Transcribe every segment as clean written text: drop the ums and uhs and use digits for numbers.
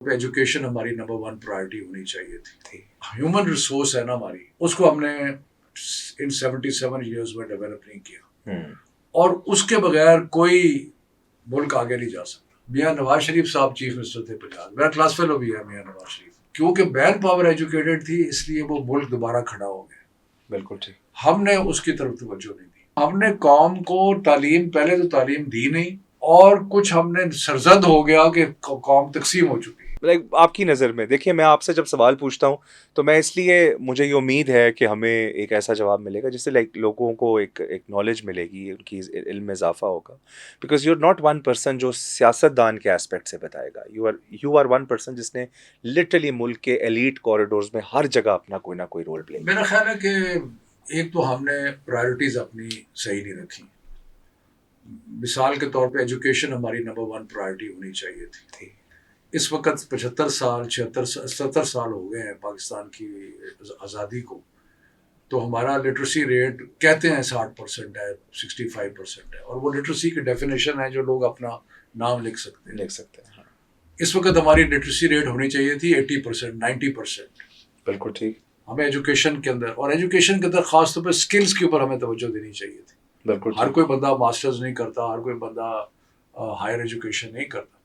Education ہماری number 1 priority ہونی چاہیے تھی. ہیومن ریسورس ہے نا ہماری، اس کو ہم نے ان 77 ایئرز میں ڈیولپ نہیں کیا، اور اس کے بغیر کوئی ملک آگے نہیں جا سکتا. میاں نواز شریف صاحب چیف منسٹر تھے پنجاب، میرا کلاس فیلو بھی ہے میاں نواز شریف. کیونکہ مین پاور ایجوکیٹڈ تھی، اس لیے وہ ملک دوبارہ کھڑا ہو گیا. بالکل ٹھیک. ہم نے اس کی طرف توجہ نہیں دی. ہم نے قوم کو تعلیم، پہلے تو تعلیم دی نہیں، اور کچھ ہم نے سرزد ہو گیا کہ قوم تقسیم ہو چکی. آپ کی نظر میں دیکھیے، میں آپ سے جب سوال پوچھتا ہوں تو میں اس لیے مجھے یہ امید ہے کہ ہمیں ایک ایسا جواب ملے گا جس سے لوگوں کو ایک نالج ملے گی، ان کی علم میں اضافہ ہوگا. Because you are not one person جو سیاست دان کے اسپیکٹ سے بتائے گا. یو آر ون پرسن جس نے لٹرلی ملک کے ایلیٹ کوریڈورز میں ہر جگہ اپنا کوئی نہ کوئی رول پلے کیا. میرا خیال ہے کہ ایک تو ہم نے پرائرٹیز اپنی صحیح نہیں رکھی. مثال کے طور پہ ایجوکیشن ہماری نمبر 1 پرائرٹی ہونی چاہیے تھی. اس وقت 75 سال 70 سال ہو گئے ہیں پاکستان کی آزادی کو، تو ہمارا لٹریسی ریٹ کہتے ہیں 60% ہے، 65% ہے، اور وہ لٹریسی کی ڈیفینیشن ہے جو لوگ اپنا نام لکھ سکتے ہیں. اس وقت ہماری لٹریسی ریٹ ہونی چاہیے تھی 80%، 90%. بالکل ٹھیک. ہمیں ایجوکیشن کے اندر، اور ایجوکیشن کے اندر خاص طور پہ اسکلس کے اوپر ہمیں توجہ دینی چاہیے تھی. بالکل. ہر کوئی بندہ ماسٹرز نہیں کرتا، ہر کوئی بندہ ہائر ایجوکیشن نہیں کرتا.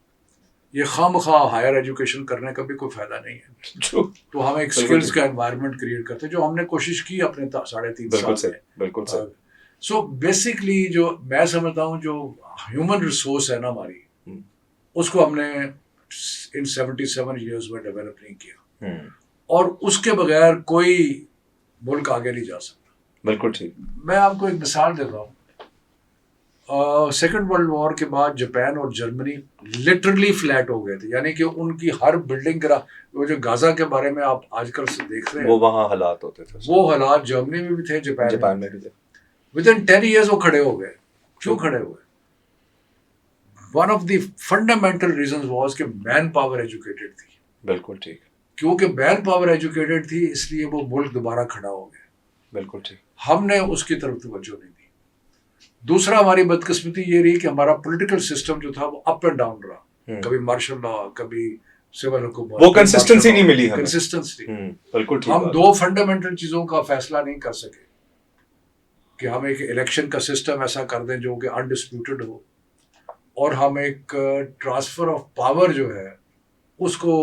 یہ خواہ ہائر ایجوکیشن کرنے کا بھی کوئی فائدہ نہیں ہے. تو ہم ایک اسکلس کا انوائرمنٹ کریٹ کرتے، جو ہم نے کوشش کی اپنے 3.5 سال میں. بالکل صحیح. سو بیسکلی جو میں سمجھتا ہوں، جو ہیومن ریسورس ہے نا ہماری، اس کو ہم نے ان 77 ایئرز میں ڈیولپ نہیں کیا، اور اس کے بغیر کوئی ملک آگے نہیں جا سکتا. بالکل ٹھیک. میں آپ کو ایک مثال دیتا ہوں. سیکنڈ ورلڈ وار کے بعد جاپان اور جرمنی لٹرلی فلیٹ ہو گئے تھے. یعنی کہ ان کی ہر بلڈنگ کا، وہ جو غازہ کے بارے میں آپ آج کل سے دیکھ رہے ہیں، وہ وہاں حالات ہوتے تھے، وہ حالات جرمنی میں بھی تھے، جاپان میں بھی تھے. ودن 10 ایئرز وہ کھڑے ہو گئے. کیوں کھڑے ہوئے؟ One of the fundamental reasons was کہ مین پاور ایجوکیٹڈ تھی. بالکل ٹھیک. کیونکہ مین پاور ایجوکیٹڈ تھی، اس لیے وہ ملک دوبارہ کھڑا ہو گیا. بالکل ٹھیک. ہم نے اس کی طرف توجہ نہیں دی. دوسرا، ہماری بدقسمتی یہ رہی کہ ہمارا پولیٹیکل سسٹم جو تھا وہ اپ اینڈ ڈاؤن رہا. کبھی مارشل لا، کبھی سول حکومت، وہ کنسسٹنسی نہیں ملی ہمیں. کنسسٹنسی. بالکل ٹھیک. ہم 2 فنڈامنٹل چیزوں کا فیصلہ نہیں کر سکے کہ ہم ایک الیکشن کا سسٹم ایسا کر دیں جو کہ انڈسپیوٹڈ ہو، اور ہم ایک ٹرانسفر آف پاور جو ہے اس کو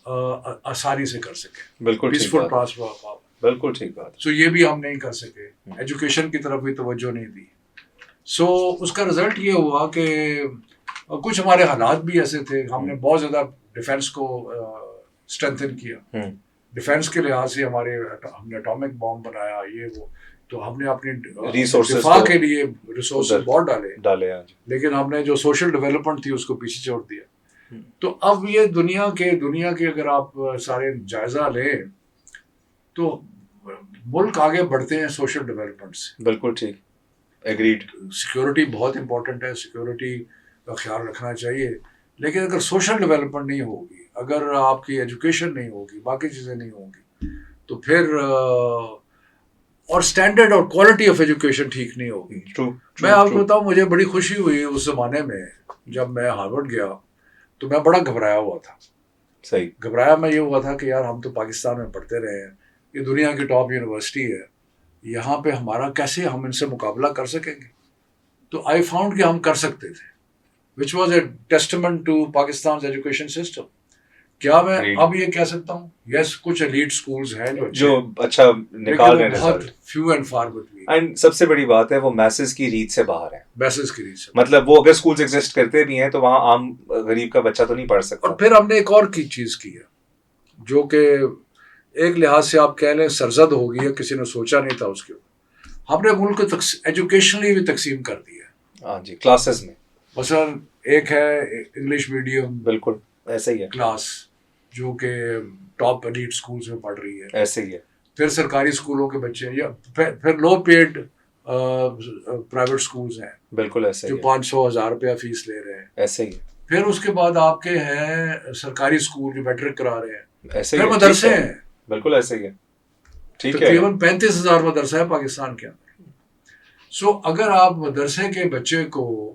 آسانی سے کر سکیں. بالکل پیسفل ٹرانسفر آف پاور. بالکل ٹھیک بات. سو یہ بھی ہم نہیں کر سکے. ایجوکیشن کی طرف بھی توجہ نہیں دی. سو اس کا رزلٹ یہ ہوا کہ کچھ ہمارے حالات بھی ایسے تھے. ہم نے بہت زیادہ ڈیفینس کو اسٹرینتھن کیا. ڈیفینس کے لحاظ سے ہم نے اٹامک بام بنایا، یہ وہ. تو ہم نے اپنی دفاع کے لیے ریسورسز بہت ڈالے، لیکن ہم نے جو سوشل ڈیولپمنٹ تھی اس کو پیچھے چھوڑ دیا. تو اب یہ دنیا کے اگر آپ سارے جائزہ لیں تو ملک آگے بڑھتے ہیں سوشل ڈیولپمنٹ سے. بالکل ٹھیک. ایگریڈ. سیکورٹی بہت امپورٹنٹ ہے، سیکورٹی کا خیال رکھنا چاہیے، لیکن اگر سوشل ڈیولپمنٹ نہیں ہوگی، اگر آپ کی ایجوکیشن نہیں ہوگی، باقی چیزیں نہیں ہوں گی، تو پھر اور اسٹینڈرڈ اور کوالٹی آف ایجوکیشن ٹھیک نہیں ہوگی. میں آپ کو بتاؤں، مجھے بڑی خوشی ہوئی اس زمانے میں جب میں ہارورڈ گیا تو میں بڑا گھبرایا ہوا تھا. صحیح. گھبرایا میں یہ ہوا تھا کہ یار ہم تو پاکستان میں پڑھتے رہے ہیں، یہ دنیا کی ٹاپ یونیورسٹی ہے، یہاں پہ ہمارا کیسے ہم ان سے مقابلہ کر سکیں گے. تو آئی فاؤنڈ کہ ہم کر سکتے تھے، which was a testament to Pakistan education system. کیا میں اب یہ کہہ سکتا ہوں؟ یس، کچھ ایلیٹ سکولز ہیں جو اچھا نکال رہے ہیں، بہت few and far between. And سب سے بڑی بات ہے وہ میسز کی ریت سے باہر ہے. میسز کی ریت سے، مطلب وہ اگر سکولز ایگزسٹ کرتے بھی ہیں تو وہاں عام غریب کا بچہ تو نہیں پڑھ سکتا. اور پھر ہم نے ایک اور کی چیز کی ہے جو کہ ایک لحاظ سے آپ کہہ لیں سرزد ہو گئی ہے، کسی نے سوچا نہیں تھا اس کے اوپر. ہم نے ملک کو ایجوکیشنلی بھی تقسیم کر دیا ہے. ہاں جی، کلاسز میں مثلا ایک ہے انگلش میڈیم، بالکل ایسے ہی ہے، کلاس جو کہ ٹاپ ایلیٹ سکولز میں پڑھ رہی ہے. ایسے ہی ہے. پھر سرکاری اسکولوں کے بچے، یا پھر لو پیڈ پرائیویٹ سکولز ہیں، بالکل ایسے جو 500,000 روپیہ فیس لے رہے ہیں. ایسے ہی. پھر اس کے بعد آپ کے ہیں سرکاری اسکول جو میٹرک کرا رہے ہیں. ایسے پھر مدرسے ہیں، بالکل ایسے ہی ہے. ٹھیک ہے. تقریباً 35,000 مدرسہ ہے پاکستان کے اندر. سو اگر آپ مدرسے کے بچے کو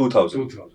2000.